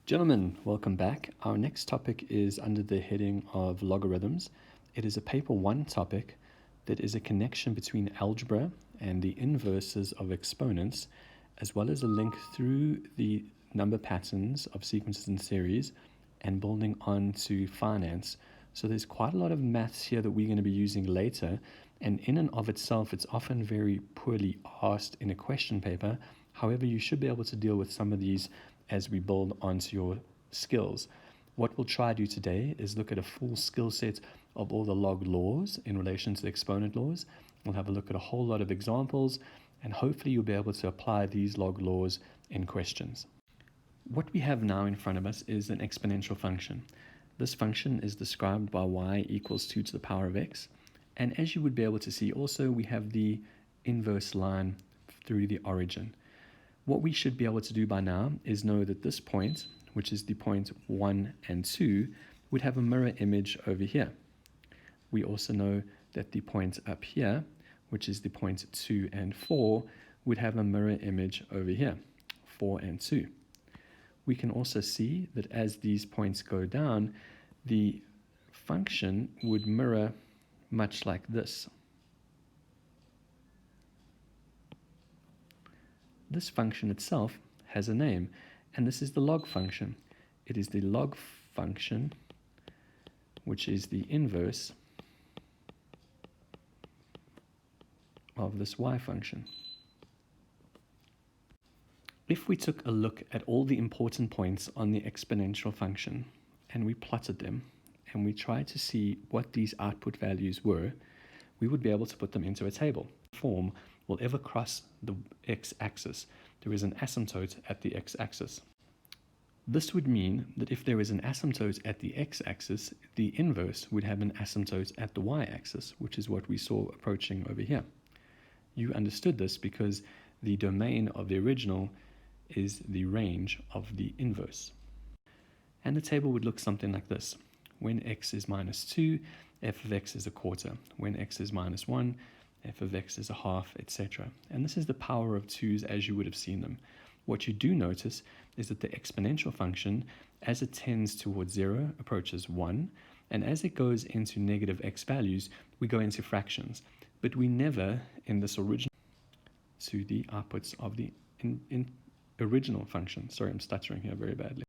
Gentlemen, welcome back. Our next topic is under the heading of logarithms. It is a paper 1 topic that is a connection between algebra and the inverses of exponents, as well as a link through the number patterns of sequences and series and building on to finance. So there's quite a lot of maths here that we're going to be using later, and in and of itself, it's often very poorly asked in a question paper. However, you should be able to deal with some of these as we build onto your skills. What we'll try to do today is look at a full skill set of all the log laws in relation to the exponent laws. We'll have a look at a whole lot of examples, and hopefully you'll be able to apply these log laws in questions. What we have now in front of us is an exponential function. This function is described by y equals 2 to the power of x. And as you would be able to see also, we have the inverse line through the origin. What we should be able to do by now is know that this point, which is the point 1 and 2, would have a mirror image over here. We also know that the point up here, which is the point 2 and 4, would have a mirror image over here, 4 and 2. We can also see that as these points go down, the function would mirror much like this. This function itself has a name, and this is the log function. It is the log function, which is the inverse of this y function. If we took a look at all the important points on the exponential function and we plotted them and we tried to see what these output values were, we would be able to put them into a table. Form will ever cross the x-axis. There is an asymptote at the x-axis. This would mean that if there is an asymptote at the x-axis, the inverse would have an asymptote at the y-axis, which is what we saw approaching over here. You understood this because the domain of the original is the range of the inverse. And the table would look something like this. When x is minus 2, f of x is a quarter. When x is minus 1, f of x is a half, etc. And this is the power of 2's as you would have seen them. What you do notice is that the exponential function, as it tends towards 0, approaches 1, and as it goes into negative x values, we go into fractions. But we never, in this original, to the outputs of the original function. Sorry, I'm stuttering here very badly.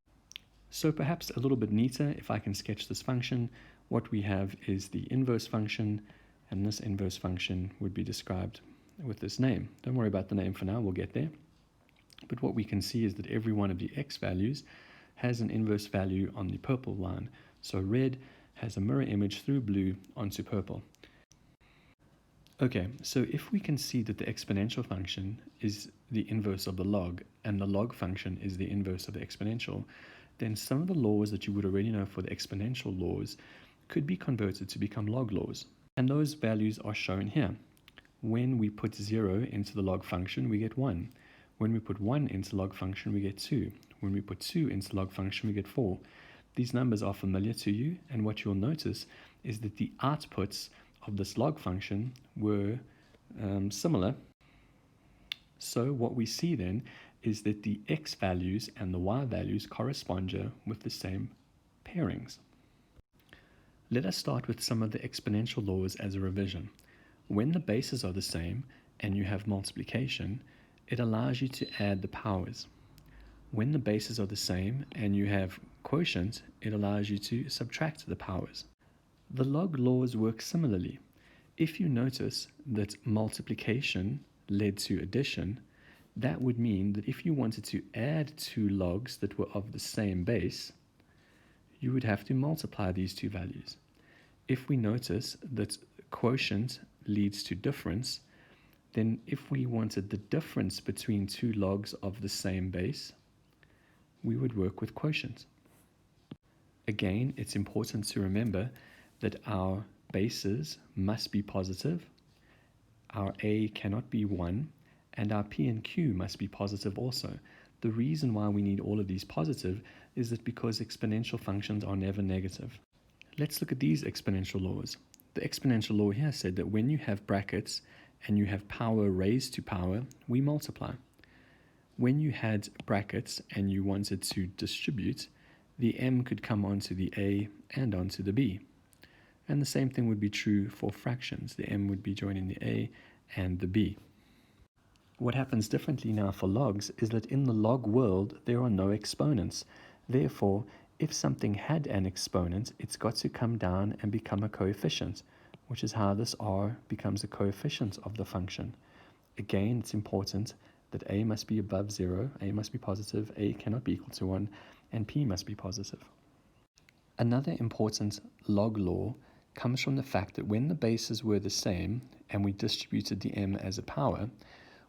So perhaps a little bit neater, if I can sketch this function, what we have is the inverse function, and this inverse function would be described with this name. Don't worry about the name for now, we'll get there. But what we can see is that every one of the x values has an inverse value on the purple line. So red has a mirror image through blue onto purple. Okay, so if we can see that the exponential function is the inverse of the log, and the log function is the inverse of the exponential, then some of the laws that you would already know for the exponential laws could be converted to become log laws. And those values are shown here. When we put 0 into the log function, we get 1. When we put 1 into log function, we get 2. When we put 2 into log function, we get 4. These numbers are familiar to you, and what you'll notice is that the outputs of this log function were similar. So what we see then is that the x values and the y values correspond with the same pairings. Let us start with some of the exponential laws as a revision. When the bases are the same and you have multiplication, it allows you to add the powers. When the bases are the same and you have quotient, it allows you to subtract the powers. The log laws work similarly. If you notice that multiplication led to addition, that would mean that if you wanted to add two logs that were of the same base, you would have to multiply these two values. If we notice that quotient leads to difference, then if we wanted the difference between two logs of the same base, we would work with quotient. Again, it's important to remember that our bases must be positive, our a cannot be 1, and our p and q must be positive also. The reason why we need all of these positive is that because exponential functions are never negative. Let's look at these exponential laws. The exponential law here said that when you have brackets and you have power raised to power, we multiply. When you had brackets and you wanted to distribute, the m could come onto the a and onto the b. And the same thing would be true for fractions. The m would be joining the a and the b. What happens differently now for logs is that in the log world, there are no exponents. Therefore, if something had an exponent, it's got to come down and become a coefficient, which is how this r becomes a coefficient of the function. Again, it's important that a must be above 0, a must be positive, a cannot be equal to 1, and p must be positive. Another important log law comes from the fact that when the bases were the same and we distributed the m as a power,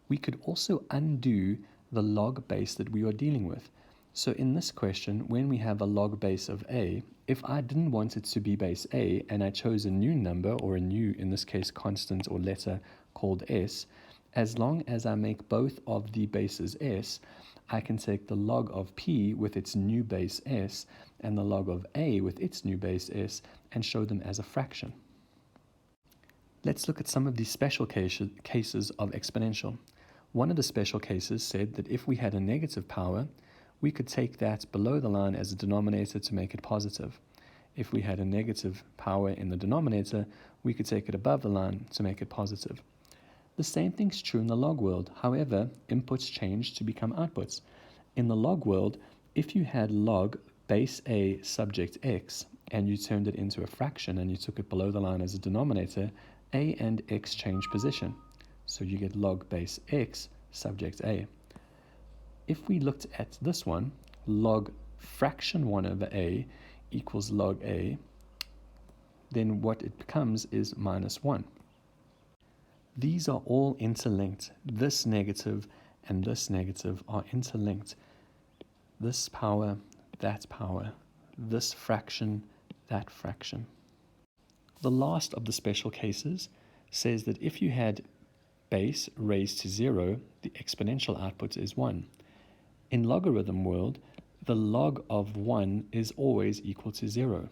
we could also undo the log base that we are dealing with. So in this question, when we have a log base of a, if I didn't want it to be base a and I chose a new number or a new, in this case, constant or letter called s, as long as I make both of the bases s, I can take the log of p with its new base s and the log of a with its new base s and show them as a fraction. Let's look at some of these special cases of exponential. One of the special cases said that if we had a negative power, we could take that below the line as a denominator to make it positive. If we had a negative power in the denominator, we could take it above the line to make it positive. The same thing's true in the log world. However, inputs change to become outputs. In the log world, if you had log base a subject x and you turned it into a fraction and you took it below the line as a denominator, a and x change position. So you get log base x subject a. If we looked at this one, log fraction 1 over a equals log a, then what it becomes is minus 1. These are all interlinked. This negative and this negative are interlinked. This power, this fraction, that fraction. The last of the special cases says that if you had base raised to 0, the exponential output is 1. In logarithm world, the log of 1 is always equal to 0.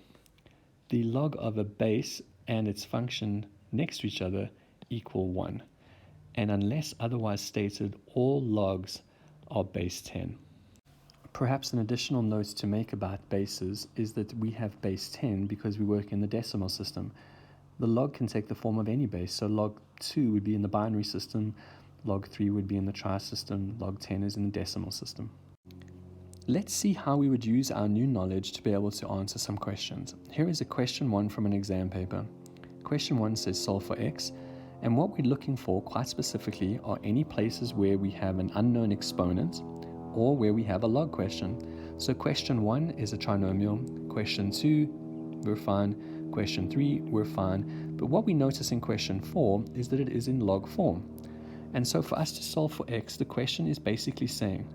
The log of a base and its function next to each other equal 1. And unless otherwise stated, all logs are base 10. Perhaps an additional note to make about bases is that we have base 10 because we work in the decimal system. The log can take the form of any base, so log 2 would be in the binary system, log 3 would be in the trie system, log 10 is in the decimal system. Let's see how we would use our new knowledge to be able to answer some questions. Here is a question 1 from an exam paper. Question 1 says solve for x, and what we're looking for quite specifically are any places where we have an unknown exponent or where we have a log question. So question 1 is a trinomial, question 2, we're fine, question 3, we're fine, but what we notice in question 4 is that it is in log form. And so for us to solve for x, the question is basically saying,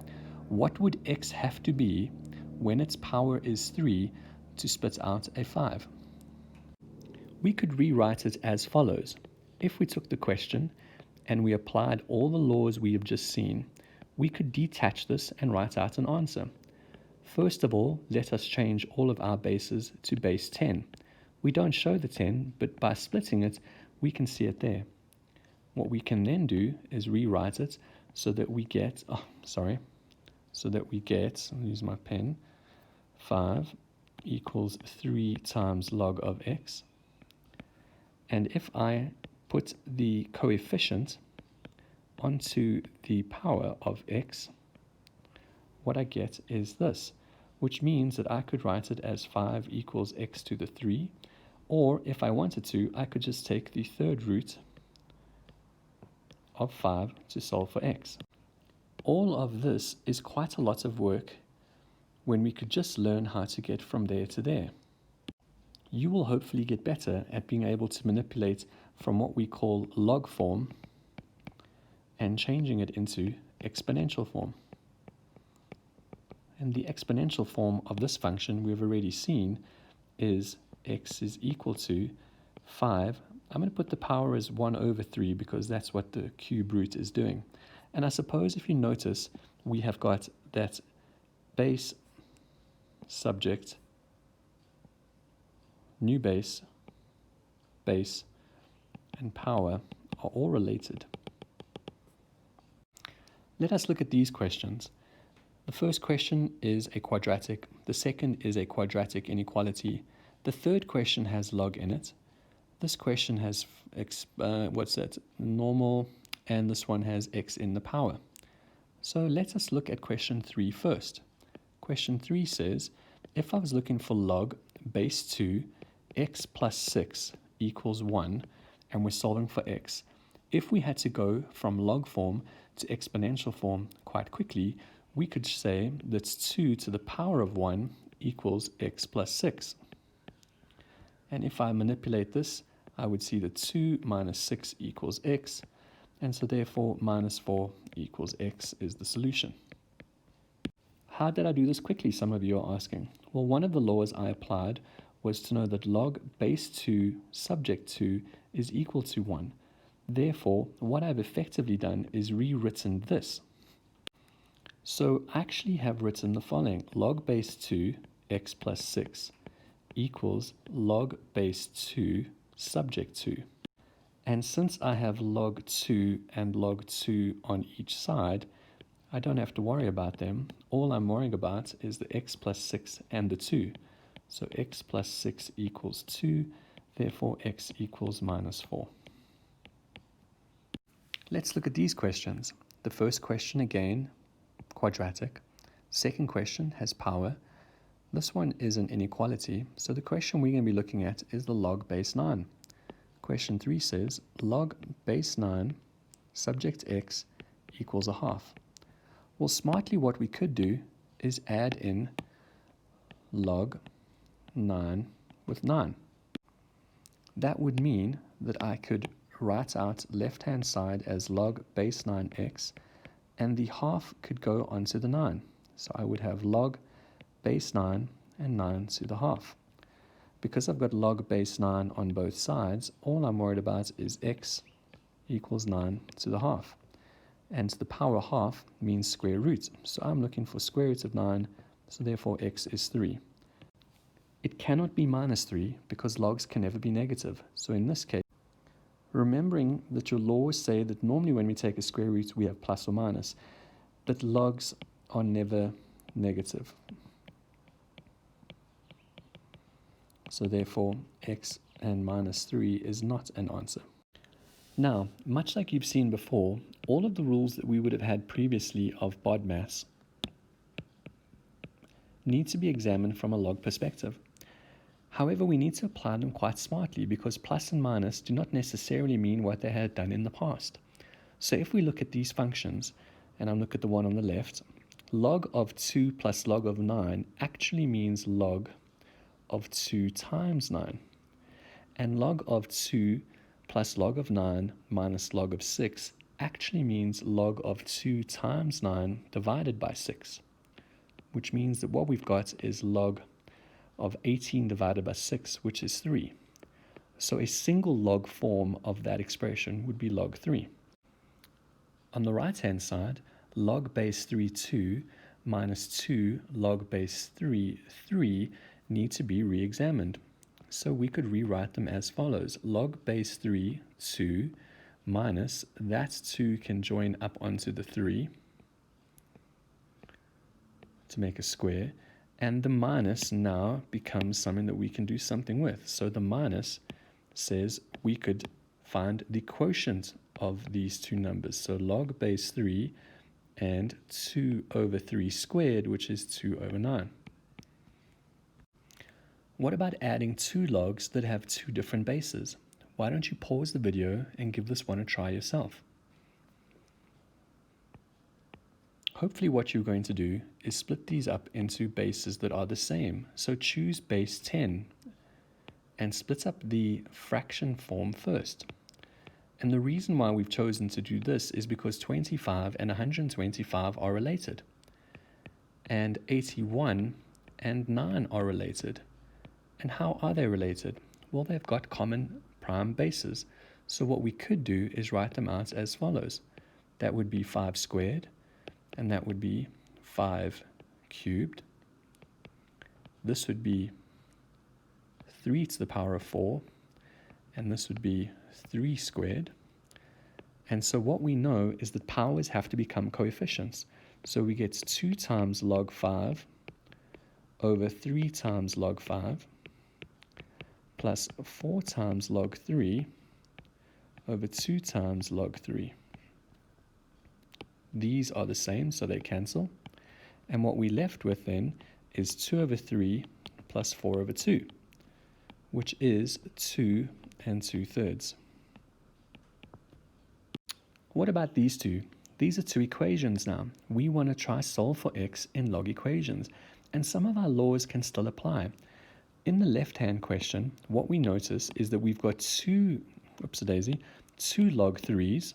what would x have to be when its power is 3 to spit out a 5? We could rewrite it as follows. If we took the question and we applied all the laws we have just seen, we could detach this and write out an answer. First of all, let us change all of our bases to base 10. We don't show the 10, but by splitting it, we can see it there. What we can then do is rewrite it so that we get, I'll use my pen, 5 equals 3 times log of x. And if I put the coefficient onto the power of x, what I get is this, which means that I could write it as 5 equals x to the 3, or if I wanted to, I could just take the third root of 5 to solve for x. All of this is quite a lot of work when we could just learn how to get from there to there. You will hopefully get better at being able to manipulate from what we call log form and changing it into exponential form. And the exponential form of this function we've already seen is x is equal to 5. I'm going to put the power as 1 over 3 because that's what the cube root is doing. And I suppose if you notice, we have got that base, subject, new base, base, and power are all related. Let us look at these questions. The first question is a quadratic. The second is a quadratic inequality. The third question has log in it. This question has normal, and this one has x in the power. So let us look at question 3 first. Question 3 says, if I was looking for log base 2 x plus 6 equals 1, and we're solving for x, if we had to go from log form to exponential form quite quickly, we could say that 2 to the power of 1 equals x plus 6. And if I manipulate this, I would see that 2 minus 6 equals x, and so therefore minus 4 equals x is the solution. How did I do this quickly, some of you are asking? Well, one of the laws I applied was to know that log base 2 subject 2 is equal to 1. Therefore, what I've effectively done is rewritten this. So I actually have written the following: log base 2 x plus 6 equals log base 2 subject 2. And since I have log 2 and log 2 on each side, I don't have to worry about them. All I'm worrying about is the x plus 6 and the 2. So x plus 6 equals 2, therefore x equals minus 4. Let's look at these questions. The first question, again, quadratic. Second question has power. This one is an inequality, so the question we're going to be looking at is the log base 9. Question 3 says log base 9 subject x equals a half. Well, smartly what we could do is add in log 9 with 9. That would mean that I could write out left-hand side as log base 9x, and the half could go onto the 9. So I would have log base 9 and 9 to the half. Because I've got log base 9 on both sides, all I'm worried about is x equals 9 to the half. And the power half means square root. So I'm looking for square root of 9, so therefore x is 3. It cannot be minus 3 because logs can never be negative. So in this case, remembering that your laws say that normally when we take a square root we have plus or minus, but logs are never negative. So therefore x and minus 3 is not an answer. Now, much like you've seen before, all of the rules that we would have had previously of BODMAS need to be examined from a log perspective. However, we need to apply them quite smartly because plus and minus do not necessarily mean what they had done in the past. So if we look at these functions, and I look at the one on the left, log of 2 plus log of 9 actually means log of 2 times 9. And log of 2 plus log of 9 minus log of 6 actually means log of 2 times 9 divided by 6, which means that what we've got is log of 18 divided by 6, which is 3. So a single log form of that expression would be log 3. On the right-hand side, log base 3, 2 minus 2 log base 3, 3 need to be re-examined. So we could rewrite them as follows. Log base 3, 2 minus that 2 can join up onto the 3 to make a square. And the minus now becomes something that we can do something with. So the minus says we could find the quotient of these two numbers. So log base 3 and 2 over 3 squared, which is 2 over 9. What about adding two logs that have two different bases? Why don't you pause the video and give this one a try yourself? Hopefully what you're going to do is split these up into bases that are the same. So choose base 10 and split up the fraction form first. And the reason why we've chosen to do this is because 25 and 125 are related. And 81 and 9 are related. And how are they related? Well, they've got common prime bases. So what we could do is write them out as follows. That would be 5 squared, and that would be 5 cubed. This would be 3 to the power of 4, and this would be 3 squared. And so what we know is that powers have to become coefficients. So we get 2 times log 5 over 3 times log 5 plus 4 times log 3 over 2 times log 3. These are the same, so they cancel. And what we're left with then is 2 over 3 plus 4 over 2, which is 2 and 2/3. What about these two? These are two equations now. We want to try solve for x in log equations, and some of our laws can still apply. In the left-hand question, what we notice is that we've got two log 3s,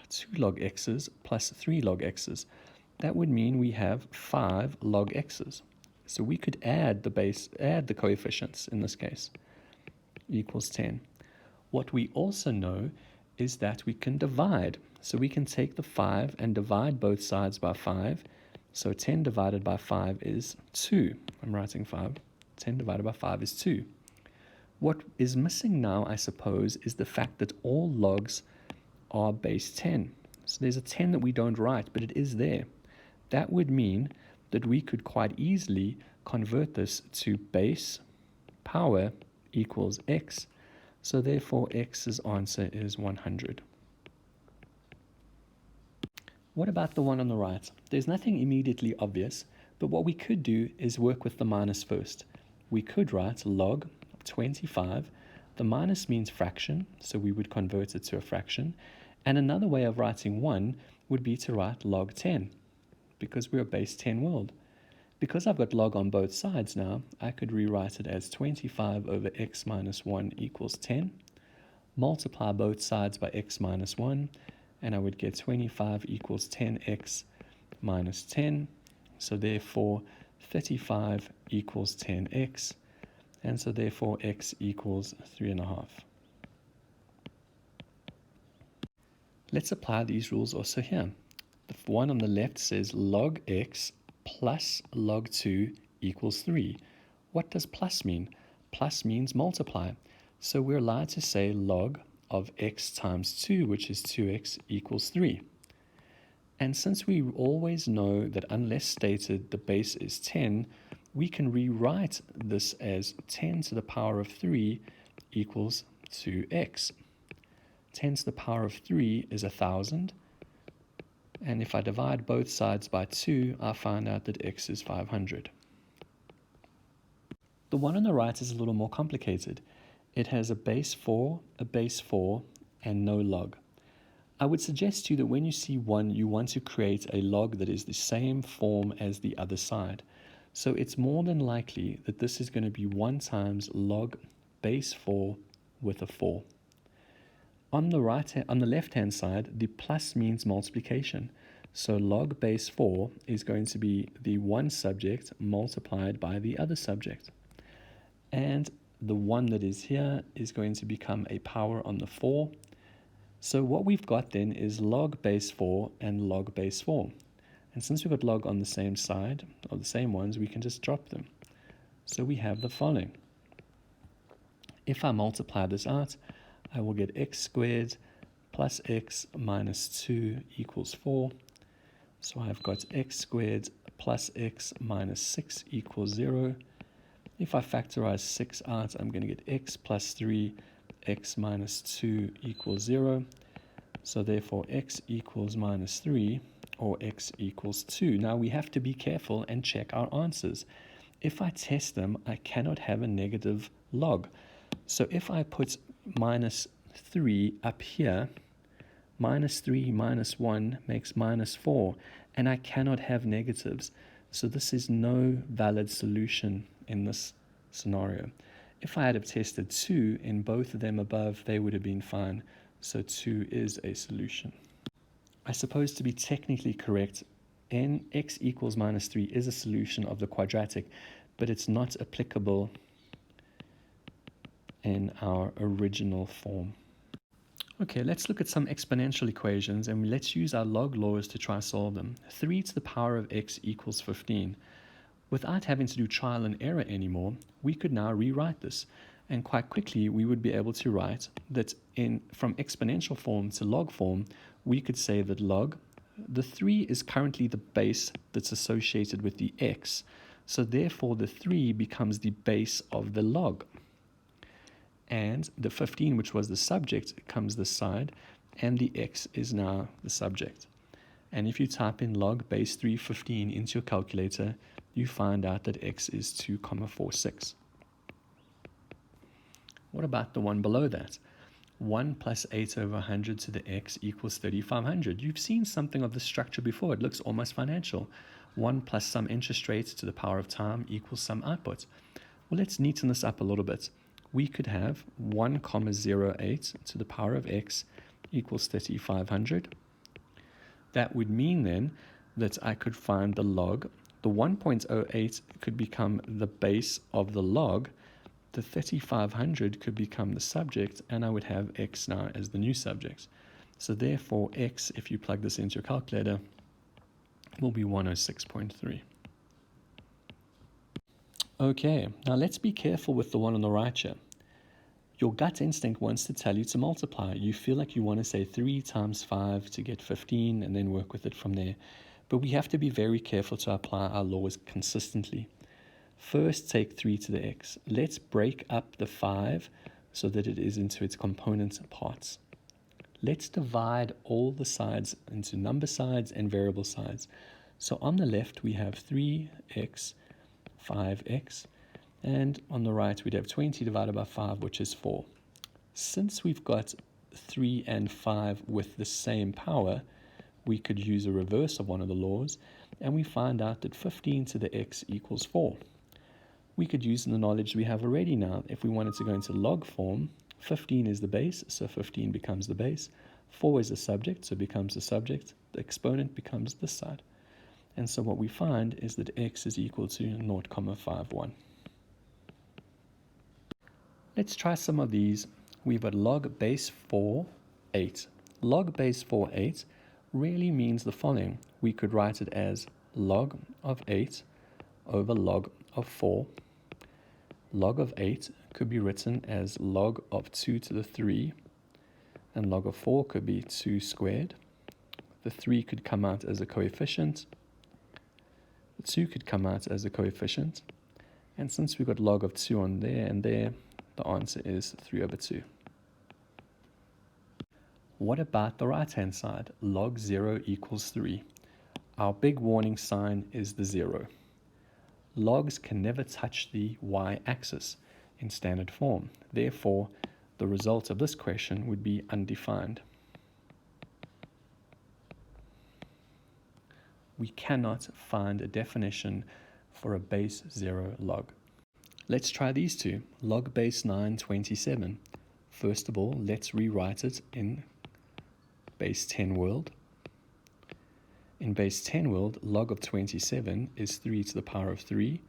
2 log x's plus 3 log x's. That would mean we have 5 log x's. So we could add the coefficients in this case, equals 10. What we also know is that we can divide. So we can take the 5 and divide both sides by 5. So 10 divided by 5 is 2. I'm writing 5. 10 divided by 5 is 2. What is missing now, I suppose, is the fact that all logs are base 10. So there's a 10 that we don't write, but it is there. That would mean that we could quite easily convert this to base power equals x. So therefore, x's answer is 100. What about the one on the right? There's nothing immediately obvious, but what we could do is work with the minus first. We could write log 25. The minus means fraction, so we would convert it to a fraction. And another way of writing 1 would be to write log 10, because we're a base 10 world. Because I've got log on both sides now, I could rewrite it as 25 over x minus 1 equals 10. Multiply both sides by x minus 1, and I would get 25 equals 10x minus 10. So therefore, 35 equals 10x, and so therefore x equals 3.5. Let's apply these rules also here. The one on the left says log x plus log 2 equals 3. What does plus mean? Plus means multiply. So we're allowed to say log of x times 2, which is 2x, equals 3. And since we always know that unless stated the base is 10, we can rewrite this as 10 to the power of 3 equals 2x. 10 to the power of 3 is 1,000. And if I divide both sides by 2, I find out that x is 500. The one on the right is a little more complicated. It has a base 4, and no log. I would suggest to you that when you see 1, you want to create a log that is the same form as the other side. So it's more than likely that this is going to be 1 times log base 4 with a 4. On the left-hand side, the plus means multiplication. So log base 4 is going to be the one subject multiplied by the other subject. And the 1 that is here is going to become a power on the 4. So what we've got then is log base 4 and log base 4. And since we've got log on the same side, or the same ones, we can just drop them. So we have the following. If I multiply this out, I will get x squared plus x minus 2 equals 4. So I've got x squared plus x minus 6 equals 0. If I factorize 6 out, I'm going to get x plus 3, x minus 2 equals 0. So therefore x equals minus 3, or x equals 2. Now we have to be careful and check our answers. If I test them, I cannot have a negative log. So if I put minus 3 up here, minus 3 minus 1 makes minus 4, and I cannot have negatives. So this is no valid solution in this scenario. If I had have tested 2 in both of them above, they would have been fine. So 2 is a solution. I suppose to be technically correct, x equals minus 3 is a solution of the quadratic, but it's not applicable in our original form. Okay, let's look at some exponential equations, and let's use our log laws to try solve them. 3 to the power of x equals 15. Without having to do trial and error anymore, we could now rewrite this. And quite quickly, we would be able to write that from exponential form to log form, we could say that the 3 is currently the base that's associated with the x. So therefore, the 3 becomes the base of the log. And the 15, which was the subject, comes this side, and the x is now the subject. And if you type in log base 315 into your calculator, you find out that x is 2,46. What about the one below that? 1 plus 8 over 100 to the x equals 3,500. You've seen something of this structure before. It looks almost financial. 1 plus some interest rate to the power of time equals some output. Well, let's neaten this up a little bit. We could have 1,08 to the power of x equals 3,500. That would mean then that I could find the log. The 1.08 could become the base of the log. The 3,500 could become the subject, and I would have x now as the new subject. So therefore, x, if you plug this into your calculator, will be 106.3. Okay, now let's be careful with the one on the right here. Your gut instinct wants to tell you to multiply. You feel like you want to say 3 times 5 to get 15 and then work with it from there. But we have to be very careful to apply our laws consistently. First, take 3 to the x. Let's break up the 5 so that it is into its component parts. Let's divide all the sides into number sides and variable sides. So on the left, we have 3x, 5x, and on the right, we'd have 20 divided by 5, which is 4. Since we've got 3 and 5 with the same power, we could use a reverse of one of the laws, and we find out that 15 to the x equals 4. We could use the knowledge we have already now. If we wanted to go into log form, 15 is the base, so 15 becomes the base. 4 is the subject, so it becomes the subject. The exponent becomes this side. And so what we find is that x is equal to 0.51. Let's try some of these. We've got log base 4, 8. Log base 4, 8 really means the following. We could write it as log of 8 over log of 4. Log of 8 could be written as log of 2 to the 3, and log of 4 could be 2 squared. The 3 could come out as a coefficient. The 2 could come out as a coefficient. And since we've got log of 2 on there and there, the answer is 3 over 2. What about the right-hand side? Log 0 equals 3. Our big warning sign is the 0. Logs can never touch the y-axis in standard form. Therefore, the result of this question would be undefined. We cannot find a definition for a base 0 log. Let's try these two. Log base 9, 27. First of all, let's rewrite it in base 10 world. In base 10 world, log of 27 is 3 to the power of 3,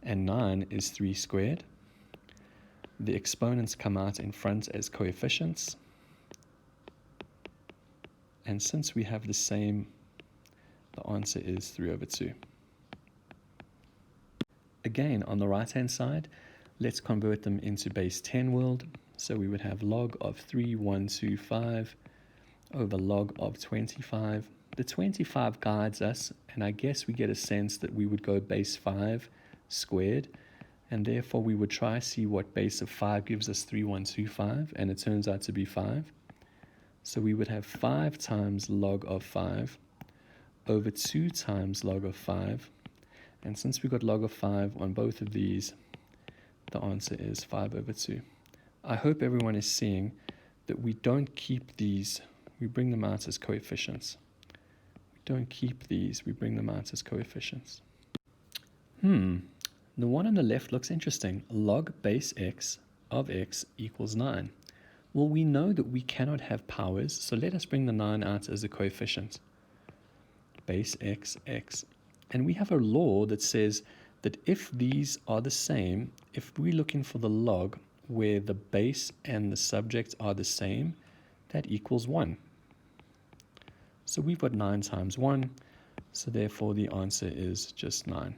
and 9 is 3 squared. The exponents come out in front as coefficients. And since we have the same, the answer is 3 over 2. Again, on the right-hand side, let's convert them into base 10 world. So we would have log of 3,125 over log of 25. The 25 guides us, and I guess we get a sense that we would go base 5 squared, and therefore we would try to see what base of 5 gives us 3,125, and it turns out to be 5. So we would have 5 times log of 5 over 2 times log of 5. And since we got log of 5 on both of these, the answer is 5 over 2. I hope everyone is seeing that we don't keep these, we bring them out as coefficients. We don't keep these, we bring them out as coefficients. The one on the left looks interesting. Log base x of x equals 9. Well, we know that we cannot have powers, so let us bring the 9 out as a coefficient. Base x, x. And we have a law that says that if these are the same, if we're looking for the log where the base and the subject are the same, that equals 1. So we've got 9 times 1, so therefore the answer is just 9.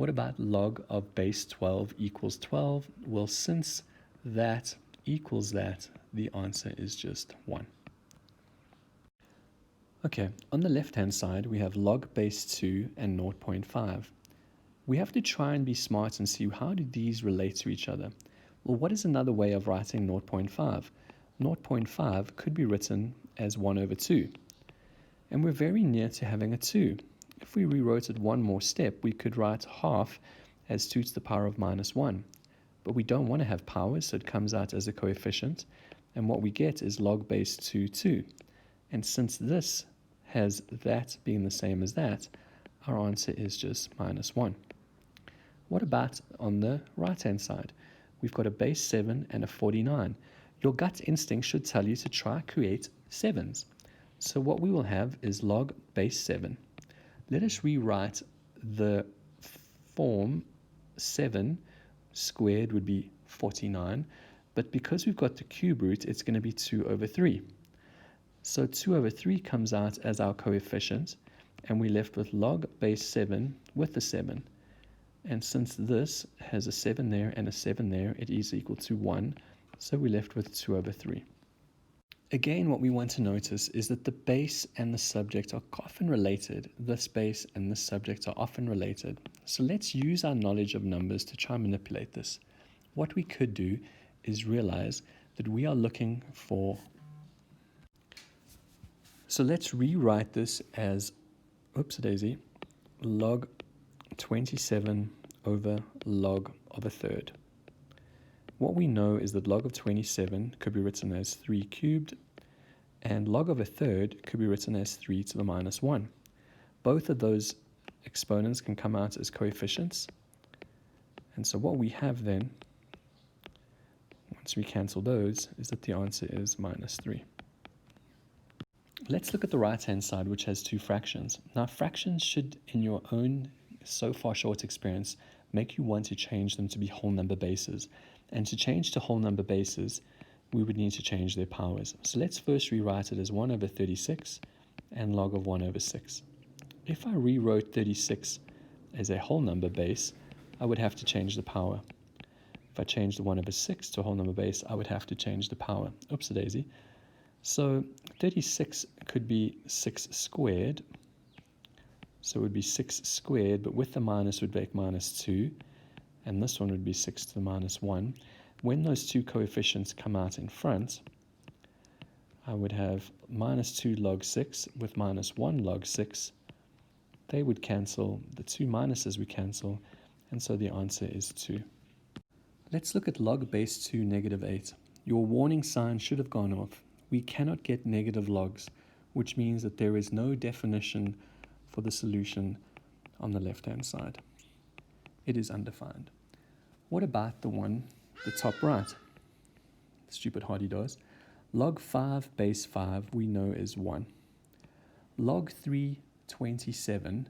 What about log of base 12 equals 12? Well, since that equals that, the answer is just 1. Okay, on the left-hand side, we have log base 2 and 0.5. We have to try and be smart and see how do these relate to each other. Well, what is another way of writing 0.5? 0.5 could be written as 1 over 2. And we're very near to having a 2. If we rewrote it one more step, we could write half as 2 to the power of minus 1. But we don't want to have powers, so it comes out as a coefficient. And what we get is log base 2, 2. And since this has that being the same as that, our answer is just minus 1. What about on the right-hand side? We've got a base 7 and a 49. Your gut instinct should tell you to try create 7s. So what we will have is log base 7. Let us rewrite the form 7 squared would be 49, but because we've got the cube root, it's going to be 2 over 3. So 2 over 3 comes out as our coefficient, and we're left with log base 7 with the 7. And since this has a 7 there and a 7 there, it is equal to 1, so we're left with 2 over 3. Again, what we want to notice is that the base and the subject are often related. This base and this subject are often related. So let's use our knowledge of numbers to try and manipulate this. What we could do is realize that we are looking for... So let's rewrite this as, oops-a-daisy, log 27 over log of a third. What we know is that log of 27 could be written as 3 cubed, and log of a third could be written as 3 to the minus 1. Both of those exponents can come out as coefficients. And so what we have then, once we cancel those, is that the answer is minus 3. Let's look at the right-hand side, which has 2 fractions. Now, fractions should, in your own so far short experience, make you want to change them to be whole number bases. And to change to whole number bases, we would need to change their powers. So let's first rewrite it as 1 over 36 and log of 1 over 6. If I rewrote 36 as a whole number base, I would have to change the power. If I changed the 1 over 6 to a whole number base, I would have to change the power. Oops-a-daisy. So 36 could be 6 squared. So it would be 6 squared, but with the minus would make minus 2. And this one would be 6 to the minus 1. When those 2 coefficients come out in front, I would have minus 2 log 6 with minus 1 log 6. They would cancel, the 2 minuses would cancel, and so the answer is 2. Let's look at log base 2 negative 8. Your warning sign should have gone off. We cannot get negative logs, which means that there is no definition for the solution on the left-hand side. It is undefined. What about the one, the top right? Stupid Hardy does. Log 5 base 5 we know is 1. Log 3 27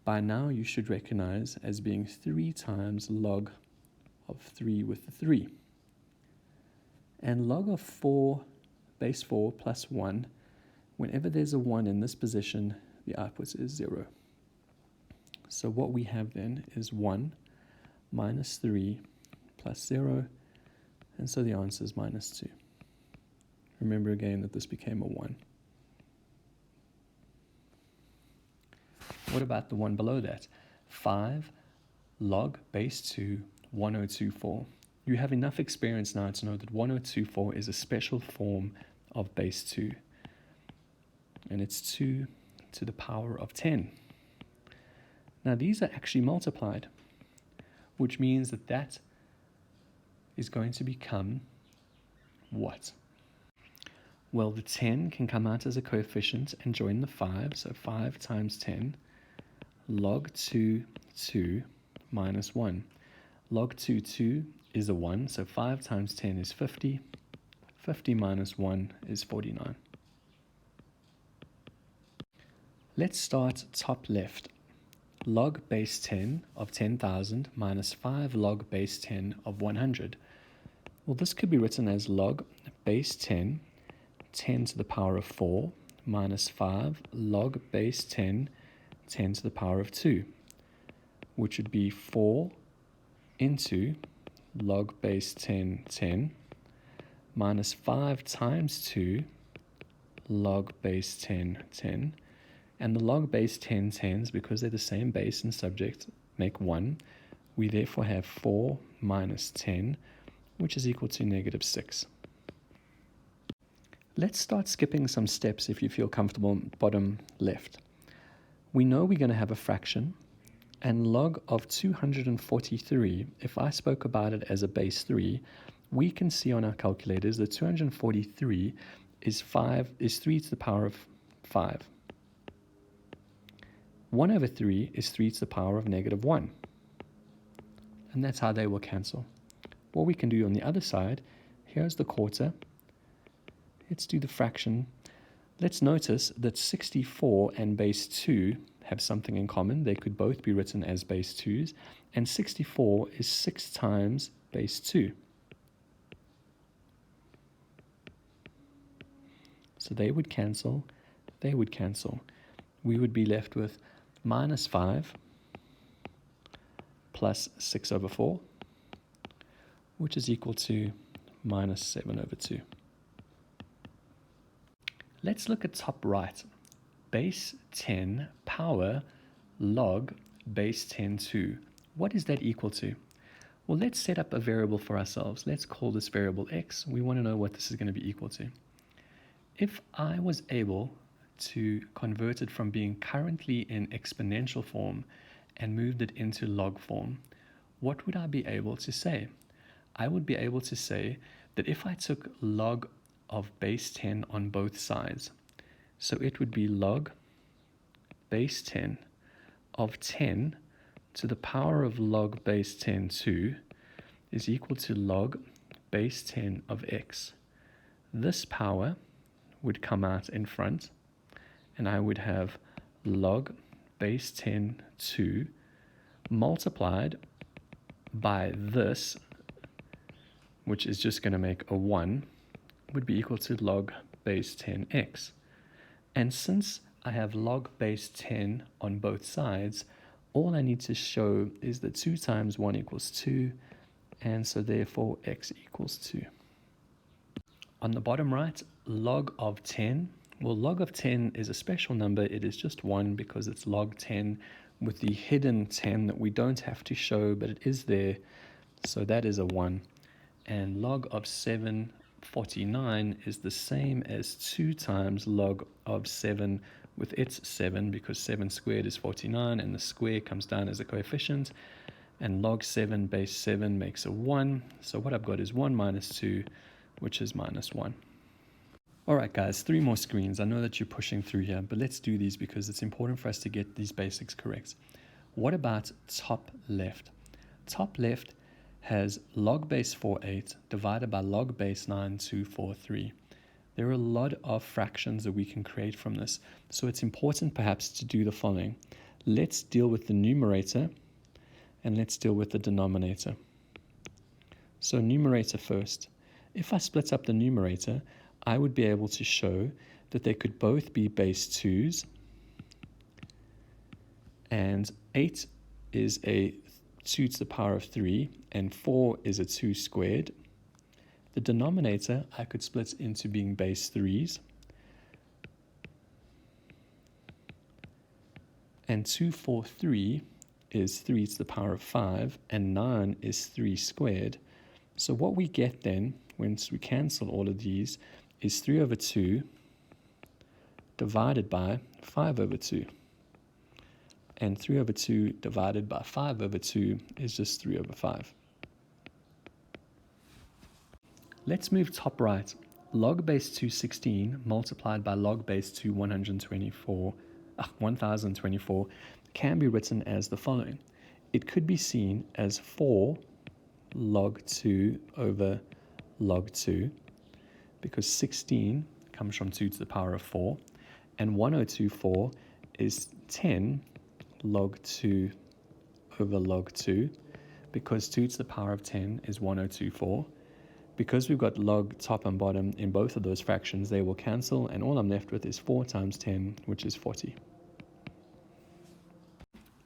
by now you should recognize as being 3 times log of 3 with the 3. And log of 4 base 4 plus 1, whenever there's a 1 in this position, the output is 0. So what we have then is 1 minus 3 plus 0, and so the answer is minus 2. Remember again that this became a 1. What about the one below that? 5 log base 2 1024. You have enough experience now to know that 1024 is a special form of base 2, and it's 2 to the power of 10. Now these are actually multiplied, which means that that is going to become what? Well, the 10 can come out as a coefficient and join the 5, so 5 times 10, log 2, 2, minus 1. Log 2, 2 is a 1, so 5 times 10 is 50. 50 minus 1 is 49. Let's start top left. Log base 10 of 10,000 minus 5 log base 10 of 100. Well, this could be written as log base 10, 10 to the power of 4, minus 5 log base 10, 10 to the power of 2. which would be 4 into log base 10, 10, minus 5 times 2 log base 10, 10. And the log base 10 tens, because they're the same base and subject, make 1. We therefore have 4 minus 10, which is equal to negative 6. Let's start skipping some steps if you feel comfortable bottom left. We know we're going to have a fraction, and log of 243, if I spoke about it as a base 3, we can see on our calculators that 243 is 3 to the power of 5. 1 over 3 is 3 to the power of negative 1. And that's how they will cancel. What we can do on the other side, here's the quarter. Let's do the fraction. Let's notice that 64 and base 2 have something in common. They could both be written as base 2's. And 64 is 6 times base 2. So they would cancel. They would cancel. We would be left with minus 5 plus 6 over 4, which is equal to minus 7 over 2. Let's look at top right. Base 10 power log base 10 2. What is that equal to? Well, let's set up a variable for ourselves. Let's call this variable x. We want to know what this is going to be equal to. If I was able to convert it from being currently in exponential form and moved it into log form, what would I be able to say? I would be able to say that if I took log of base 10 on both sides, so it would be log base 10 of 10 to the power of log base 10 2 is equal to log base 10 of x. This power would come out in front, and I would have log base 10 2 multiplied by this, which is just going to make a 1, would be equal to log base 10x. And since I have log base 10 on both sides, all I need to show is that 2 times 1 equals 2, and so therefore x equals 2. On the bottom right, log of 10. Well, log of 10 is a special number. It is just 1 because it's log 10 with the hidden 10 that we don't have to show, but it is there. So that is a 1. And log of 749 is the same as 2 times log of 7 with its 7, because 7 squared is 49 and the square comes down as a coefficient. And log 7 base 7 makes a 1. So what I've got is 1 minus 2, which is minus 1. All right, guys, 3 more screens. I know that you're pushing through here, but let's do these because it's important for us to get these basics correct. What about top left? Top left has log base 48 divided by log base 9243. There are a lot of fractions that we can create from this, so it's important perhaps to do the following. Let's deal with the numerator and let's deal with the denominator. So numerator first. If I split up the numerator, I would be able to show that they could both be base 2's, and 8 is a 2 to the power of 3, and 4 is a 2 squared. The denominator I could split into being base 3's, and 243 is 3 to the power of 5, and 9 is 3 squared. So what we get then, once we cancel all of these, is 3 over 2 divided by 5 over 2. And 3 over 2 divided by 5 over 2 is just 3 over 5. Let's move top right. Log base 216 multiplied by log base 1024 can be written as the following. It could be seen as 4 log 2 over log 2, because 16 comes from 2 to the power of 4, and 1024 is 10 log 2 over log 2, because 2 to the power of 10 is 1024. Because we've got log top and bottom in both of those fractions, they will cancel, and all I'm left with is 4 times 10, which is 40.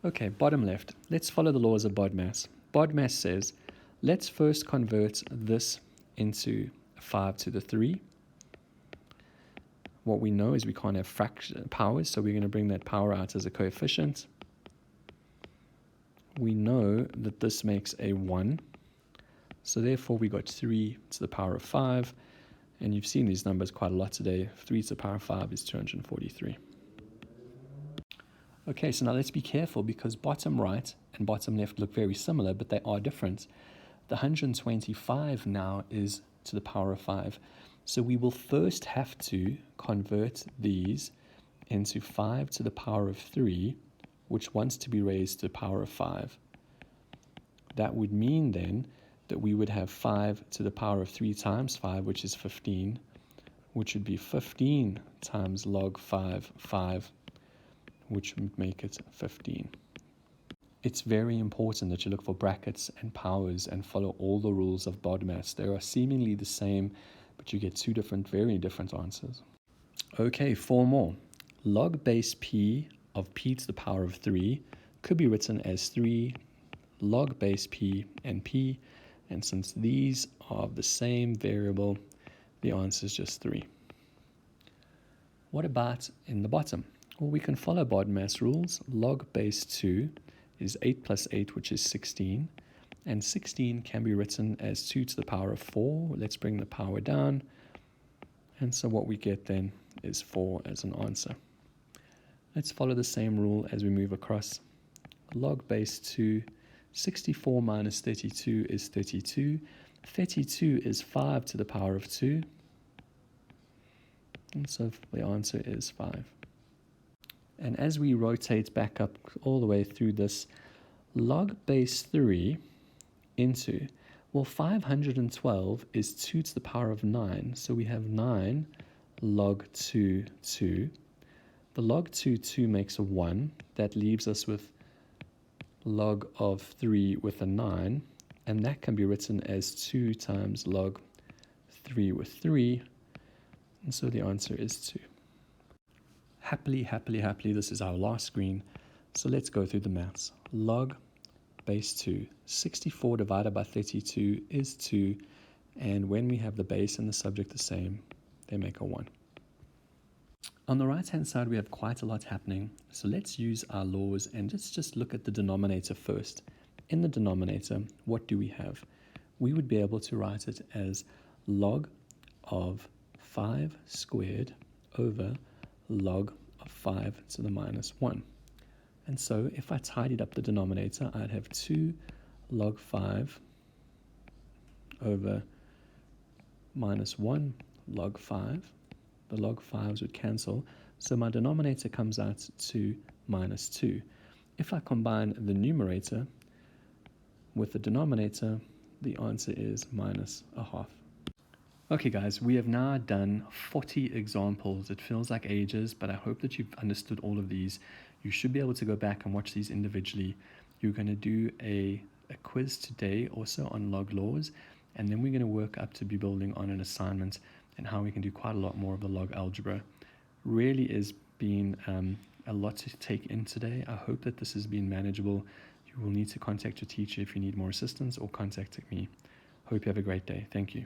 Okay, bottom left. Let's follow the laws of BODMAS. BODMAS says, let's first convert this into 5 to the 3. What we know is we can't have fraction powers, so we're going to bring that power out as a coefficient. We know that this makes a 1, so therefore we got 3 to the power of 5, and you've seen these numbers quite a lot today. 3 to the power of 5 is 243. Okay, so now let's be careful because bottom right and bottom left look very similar, but they are different. The 125 now is to the power of 5. So we will first have to convert these into 5 to the power of 3, which wants to be raised to the power of 5. That would mean then that we would have 5 to the power of 3 times 5, which is 15, which would be 15 times log 5, which would make it 15. It's very important that you look for brackets and powers and follow all the rules of BODMAS. They are seemingly the same, but you get two very different answers. Okay, 4 more. Log base p of p to the power of 3 could be written as 3 log base p and p, and since these are the same variable, the answer is just 3. What about in the bottom? Well, we can follow BODMAS rules. Log base 2 is 8 plus 8, which is 16. And 16 can be written as 2 to the power of 4. Let's bring the power down. And so what we get then is 4 as an answer. Let's follow the same rule as we move across. Log base 2, 64 minus 32 is 32. 32 is 5 to the power of 2. And so the answer is 5. And as we rotate back up all the way through this, log base 3 into, well, 512 is 2 to the power of 9. So we have 9 log 2, 2. The log 2 makes a 1. That leaves us with log of 3 with a 9. And that can be written as 2 times log 3 with 3. And so the answer is 2. Happily, this is our last screen. So let's go through the maths. Log base 2, 64 divided by 32 is 2. And when we have the base and the subject the same, they make a 1. On the right-hand side, we have quite a lot happening. So let's use our laws and let's just look at the denominator first. In the denominator, what do we have? We would be able to write it as log of 5 squared over log of 5 to the minus 1. And so if I tidied up the denominator, I'd have 2 log 5 over minus 1 log 5. The log 5s would cancel, so my denominator comes out to minus 2. If I combine the numerator with the denominator, the answer is minus a half. Okay guys, we have now done 40 examples. It feels like ages, but I hope that you've understood all of these. You should be able to go back and watch these individually. You're going to do a quiz today also on log laws, and then we're going to work up to be building on an assignment and how we can do quite a lot more of the log algebra. Really is being a lot to take in today. I hope that this has been manageable. You will need to contact your teacher if you need more assistance or contact me. Hope you have a great day. Thank you.